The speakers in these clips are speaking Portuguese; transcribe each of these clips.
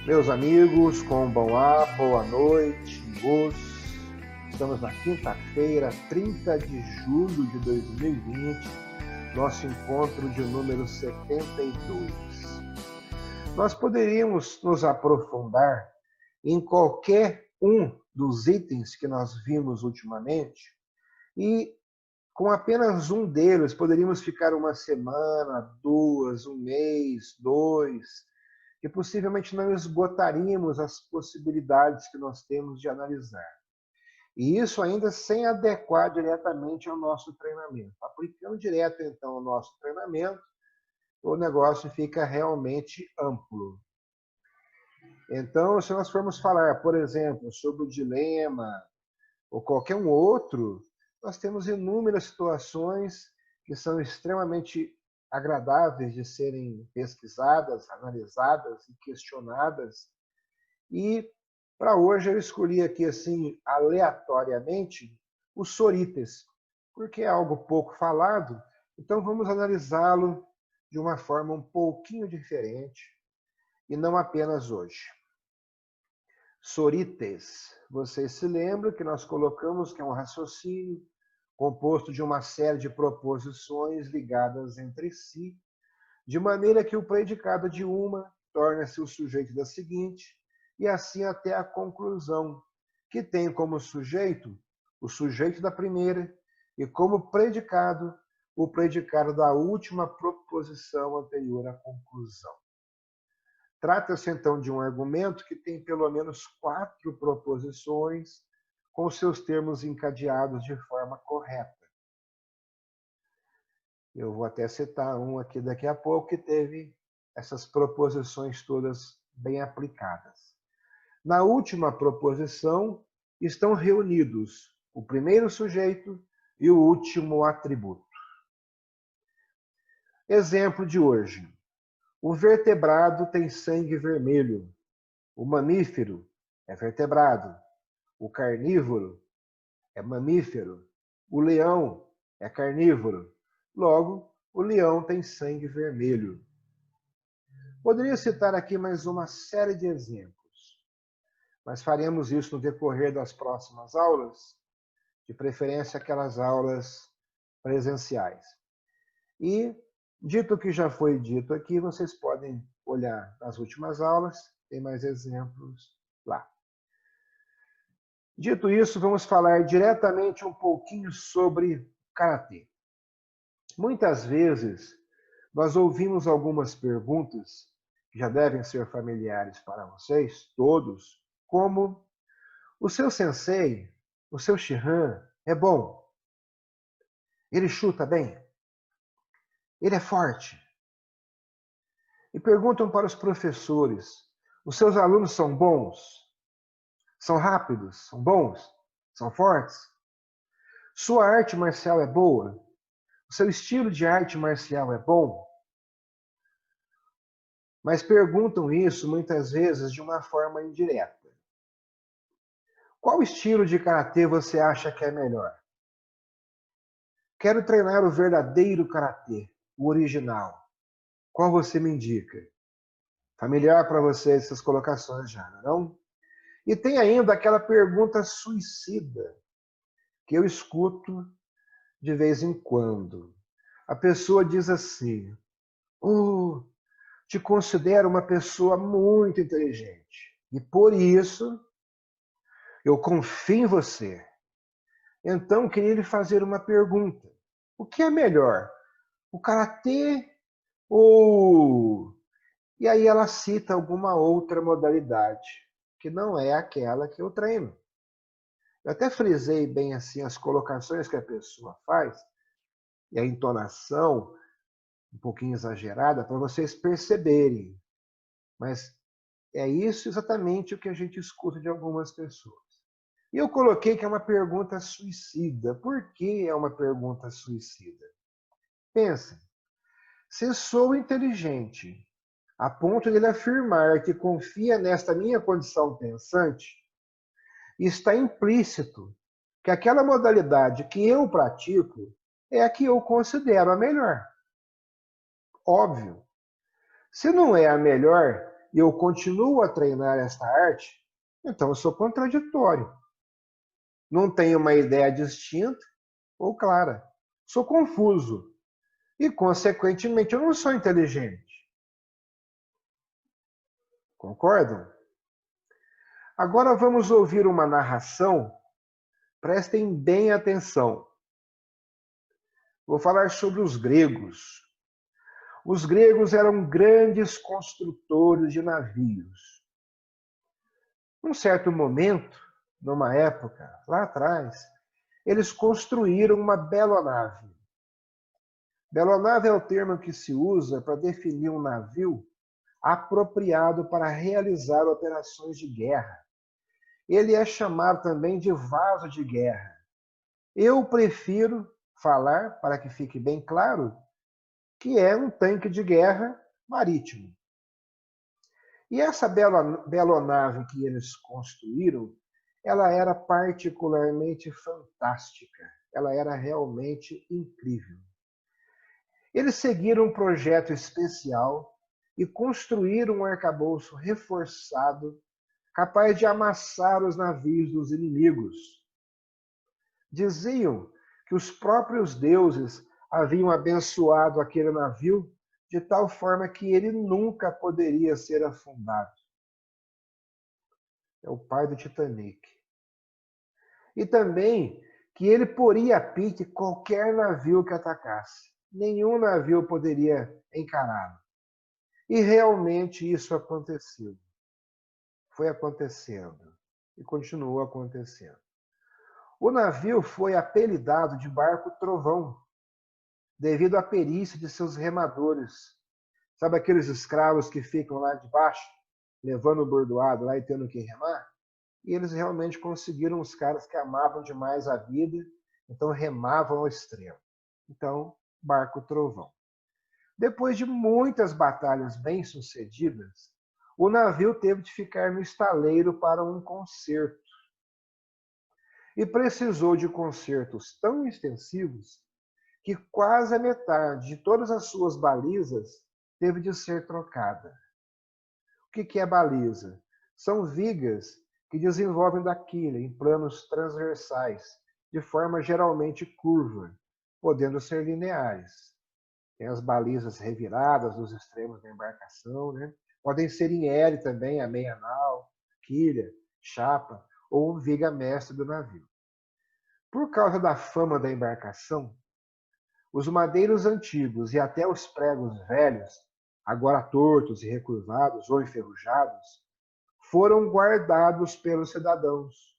Meus amigos, Kombawa, boa noite, Os. Estamos na quinta-feira, 30 de julho de 2020, nosso encontro de número 72. Nós poderíamos nos aprofundar em qualquer um dos itens que nós vimos ultimamente e com apenas um deles poderíamos ficar uma semana, duas, um mês, dois, e possivelmente não esgotaríamos as possibilidades que nós temos de analisar. E isso ainda sem adequar diretamente ao nosso treinamento. Aplicando direto, então, ao nosso treinamento, o negócio fica realmente amplo. Então, se nós formos falar, por exemplo, sobre o dilema ou qualquer um outro, nós temos inúmeras situações que são extremamente agradáveis de serem pesquisadas, analisadas e questionadas. E para hoje eu escolhi aqui assim aleatoriamente o Sorites, porque é algo pouco falado, então vamos analisá-lo de uma forma um pouquinho diferente e não apenas hoje. Sorites, vocês se lembram que nós colocamos que é um raciocínio composto de uma série de proposições ligadas entre si, de maneira que o predicado de uma torna-se o sujeito da seguinte, e assim até a conclusão, que tem como sujeito o sujeito da primeira e como predicado o predicado da última proposição anterior à conclusão. Trata-se então de um argumento que tem pelo menos 4 proposições com seus termos encadeados de forma correta. Eu vou até citar um aqui daqui a pouco que teve essas proposições todas bem aplicadas. Na última proposição estão reunidos o primeiro sujeito e o último atributo. Exemplo de hoje. O vertebrado tem sangue vermelho. O mamífero é vertebrado. O carnívoro é mamífero. O leão é carnívoro. Logo, o leão tem sangue vermelho. Poderia citar aqui mais uma série de exemplos, mas faremos isso no decorrer das próximas aulas, de preferência aquelas aulas presenciais. E, dito o que já foi dito aqui, vocês podem olhar nas últimas aulas, tem mais exemplos lá. Dito isso, vamos falar diretamente um pouquinho sobre karatê. Muitas vezes, nós ouvimos algumas perguntas, que já devem ser familiares para vocês, todos, como: o seu sensei, o seu Shihan, é bom? Ele chuta bem? Ele é forte? E perguntam para os professores: os seus alunos são bons? São rápidos? São bons? São fortes? Sua arte marcial é boa? O seu estilo de arte marcial é bom? Mas perguntam isso muitas vezes de uma forma indireta. Qual estilo de karatê você acha que é melhor? Quero treinar o verdadeiro karatê, o original. Qual você me indica? Familiar para você essas colocações já, não? E tem ainda aquela pergunta suicida que eu escuto de vez em quando. A pessoa diz assim: oh, te considero uma pessoa muito inteligente e por isso eu confio em você. Então, queria lhe fazer uma pergunta. O que é melhor? O karatê ou... E aí ela cita alguma outra modalidade, que não é aquela que eu treino. Eu até frisei bem assim as colocações que a pessoa faz, e a entonação um pouquinho exagerada, para vocês perceberem. Mas é isso exatamente o que a gente escuta de algumas pessoas. E eu coloquei que é uma pergunta suicida. Por que é uma pergunta suicida? Pensem, se sou inteligente a ponto de ele afirmar que confia nesta minha condição pensante, está implícito que aquela modalidade que eu pratico é a que eu considero a melhor. Óbvio. Se não é a melhor, e eu continuo a treinar esta arte, então eu sou contraditório. Não tenho uma ideia distinta ou clara. Sou confuso e, consequentemente, eu não sou inteligente. Concordam? Agora vamos ouvir uma narração. Prestem bem atenção. Vou falar sobre os gregos. Os gregos eram grandes construtores de navios. Num certo momento, numa época lá atrás, eles construíram uma belonave. Belonave é o termo que se usa para definir um navio apropriado para realizar operações de guerra. Ele é chamado também de vaso de guerra. Eu prefiro falar, para que fique bem claro, que é um tanque de guerra marítimo. E essa belonave que eles construíram, ela era particularmente fantástica. Ela era realmente incrível. Eles seguiram um projeto especial e construíram um arcabouço reforçado, capaz de amassar os navios dos inimigos. Diziam que os próprios deuses haviam abençoado aquele navio de tal forma que ele nunca poderia ser afundado. É o pai do Titanic. E também que ele poria a pique qualquer navio que atacasse. Nenhum navio poderia encará-lo. E realmente isso aconteceu. Foi acontecendo e continuou acontecendo. O navio foi apelidado de Barco Trovão, devido à perícia de seus remadores. Sabe aqueles escravos que ficam lá de baixo, levando o bordoado lá e tendo que remar? E eles realmente conseguiram os caras que amavam demais a vida, então remavam ao extremo. Então, Barco Trovão. Depois de muitas batalhas bem-sucedidas, o navio teve de ficar no estaleiro para um concerto. E precisou de concertos tão extensivos que quase a metade de todas as suas balizas teve de ser trocada. O que é baliza? São vigas que desenvolvem da quilha em planos transversais, de forma geralmente curva, podendo ser lineares. Tem as balizas reviradas nos extremos da embarcação, né? Podem ser em L também, a meia nau, quilha, chapa ou viga mestre do navio. Por causa da fama da embarcação, os madeiros antigos e até os pregos velhos, agora tortos e recurvados ou enferrujados, foram guardados pelos cidadãos,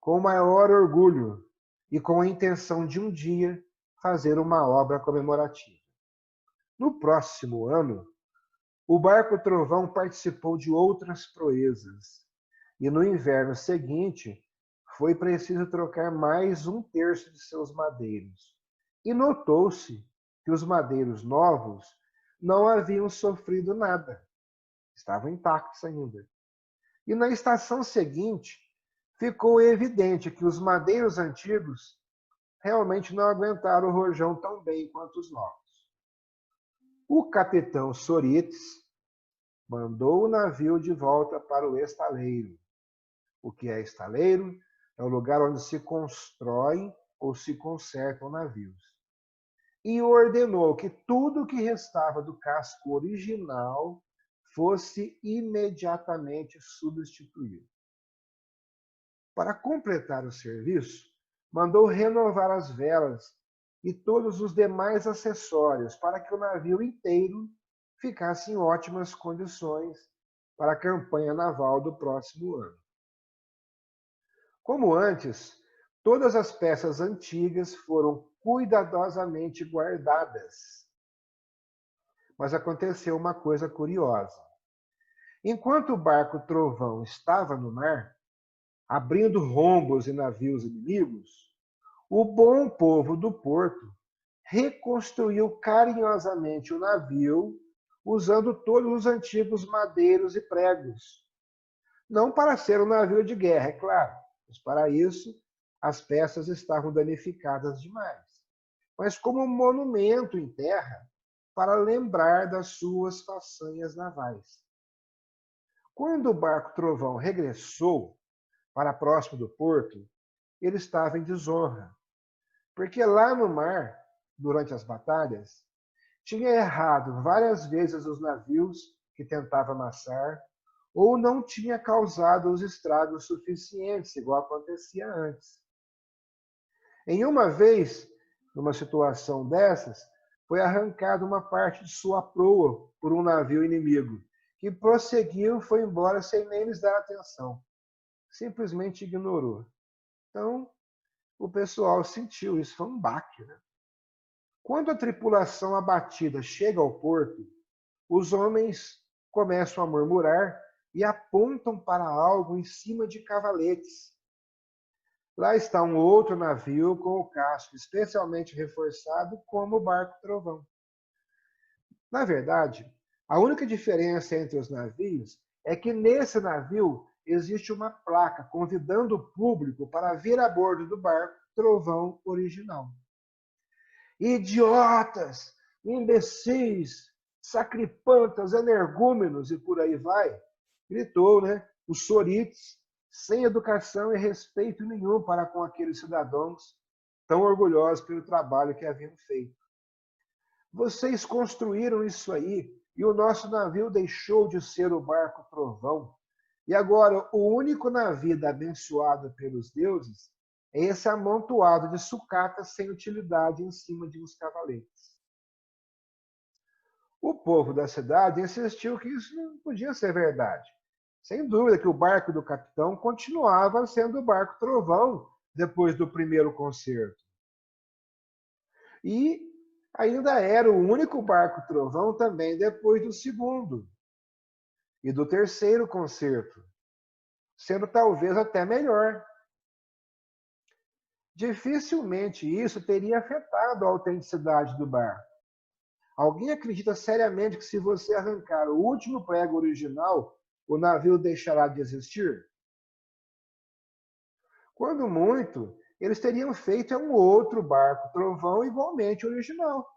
com maior orgulho e com a intenção de um dia fazer uma obra comemorativa. No próximo ano, o Barco Trovão participou de outras proezas, e no inverno seguinte foi preciso trocar mais um terço de seus madeiros. E notou-se que os madeiros novos não haviam sofrido nada, estavam intactos ainda. E na estação seguinte, ficou evidente que os madeiros antigos realmente não aguentaram o rojão tão bem quanto os novos. O capitão Sorites mandou o navio de volta para o estaleiro. O que é estaleiro? É o lugar onde se constroem ou se consertam navios. E ordenou que tudo que restava do casco original fosse imediatamente substituído. Para completar o serviço, mandou renovar as velas e todos os demais acessórios para que o navio inteiro ficasse em ótimas condições para a campanha naval do próximo ano. Como antes, todas as peças antigas foram cuidadosamente guardadas. Mas aconteceu uma coisa curiosa. Enquanto o barco Trovão estava no mar, abrindo rombos em navios inimigos, o bom povo do porto reconstruiu carinhosamente o navio usando todos os antigos madeiros e pregos. Não para ser um navio de guerra, é claro, mas para isso as peças estavam danificadas demais, mas como um monumento em terra para lembrar das suas façanhas navais. Quando o barco Trovão regressou para próximo do porto, ele estava em desonra, porque lá no mar, durante as batalhas, tinha errado várias vezes os navios que tentava amassar, ou não tinha causado os estragos suficientes, igual acontecia antes. Em uma vez, numa situação dessas, foi arrancada uma parte de sua proa por um navio inimigo, que prosseguiu e foi embora sem nem lhes dar atenção. Simplesmente ignorou. Então, o pessoal sentiu, isso foi um baque, né? Quando a tripulação abatida chega ao porto, os homens começam a murmurar e apontam para algo em cima de cavaletes. Lá está um outro navio com o casco especialmente reforçado, como o barco Trovão. Na verdade, a única diferença entre os navios é que nesse navio existe uma placa convidando o público para vir a bordo do barco Trovão original. Idiotas, imbecis, sacripantas, energúmenos e por aí vai, gritou, né? Os Sorites, sem educação e respeito nenhum para com aqueles cidadãos tão orgulhosos pelo trabalho que haviam feito. Vocês construíram isso aí e o nosso navio deixou de ser o barco Trovão. E agora o único navio abençoado pelos deuses é esse amontoado de sucatas sem utilidade em cima de uns cavaletes. O povo da cidade insistiu que isso não podia ser verdade. Sem dúvida que o barco do capitão continuava sendo o barco Trovão depois do primeiro concerto. E ainda era o único barco Trovão também depois do segundo e do terceiro concerto, sendo talvez até melhor. Dificilmente isso teria afetado a autenticidade do barco. Alguém acredita seriamente que se você arrancar o último prego original, o navio deixará de existir? Quando muito, eles teriam feito um outro barco Trovão igualmente original.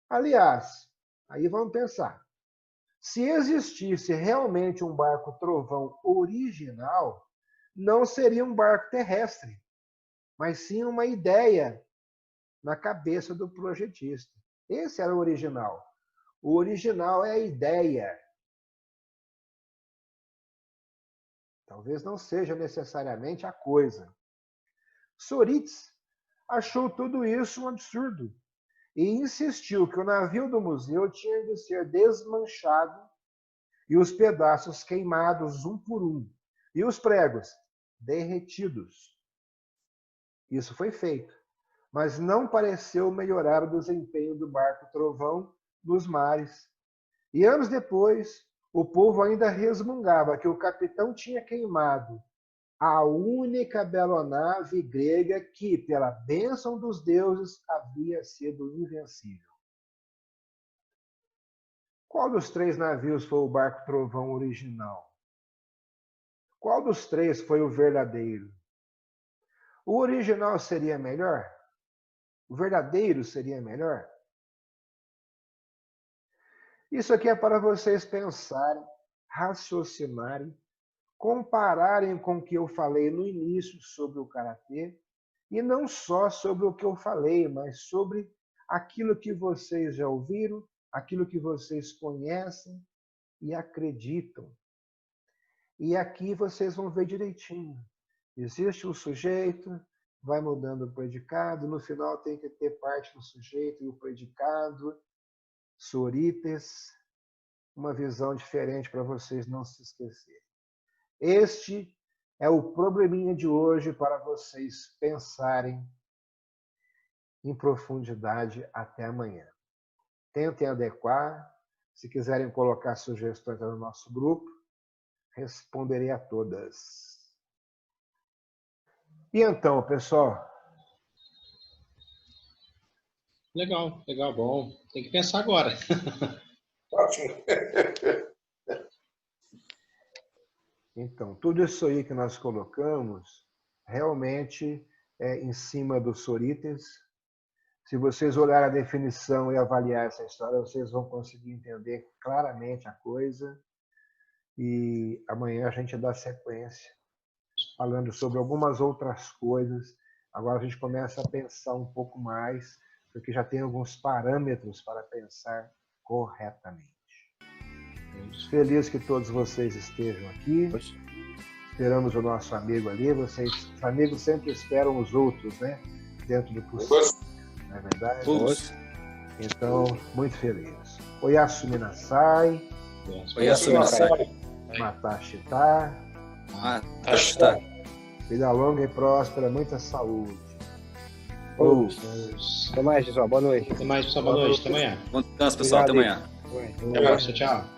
Aliás, aí vamos pensar. Se existisse realmente um barco Trovão original, não seria um barco terrestre, mas sim uma ideia na cabeça do projetista. Esse era o original. O original é a ideia. Talvez não seja necessariamente a coisa. Sorites achou tudo isso um absurdo e insistiu que o navio do museu tinha de ser desmanchado e os pedaços queimados um por um, e os pregos derretidos. Isso foi feito, mas não pareceu melhorar o desempenho do barco Trovão nos mares. E anos depois, o povo ainda resmungava que o capitão tinha queimado a única belonave grega que, pela bênção dos deuses, havia sido invencível. Qual dos três navios foi o barco Trovão original? Qual dos três foi o verdadeiro? O original seria melhor? O verdadeiro seria melhor? Isso aqui é para vocês pensarem, raciocinarem, compararem com o que eu falei no início sobre o karatê, e não só sobre o que eu falei, mas sobre aquilo que vocês já ouviram, aquilo que vocês conhecem e acreditam. E aqui vocês vão ver direitinho. Existe um sujeito, vai mudando o predicado, no final tem que ter parte do sujeito e o predicado, Sorites, uma visão diferente para vocês não se esquecerem. Este é o probleminha de hoje para vocês pensarem em profundidade até amanhã. Tentem adequar. Se quiserem colocar sugestões no nosso grupo, responderei a todas. E então, pessoal? Legal, legal, bom. Tem que pensar agora. Ótimo. Então, tudo isso aí que nós colocamos, realmente é em cima do Sorites. Se vocês olharem a definição e avaliar essa história, vocês vão conseguir entender claramente a coisa. E amanhã a gente dá sequência, falando sobre algumas outras coisas. Agora a gente começa a pensar um pouco mais, porque já tem alguns parâmetros para pensar corretamente. Feliz que todos vocês estejam aqui. Esperamos o nosso amigo ali. Os amigos sempre esperam os outros, né? Dentro do possível. Não é verdade? Todos. Então, muito feliz. Oyasu Minasai. Oyasu Minasai. Matashita. Matashita. Vida longa e próspera, muita saúde. Até mais, pessoal. Boa noite. Até mais, pessoal. Boa noite. Até amanhã. Bom descanso, pessoal. Até amanhã. Até mais. Tchau.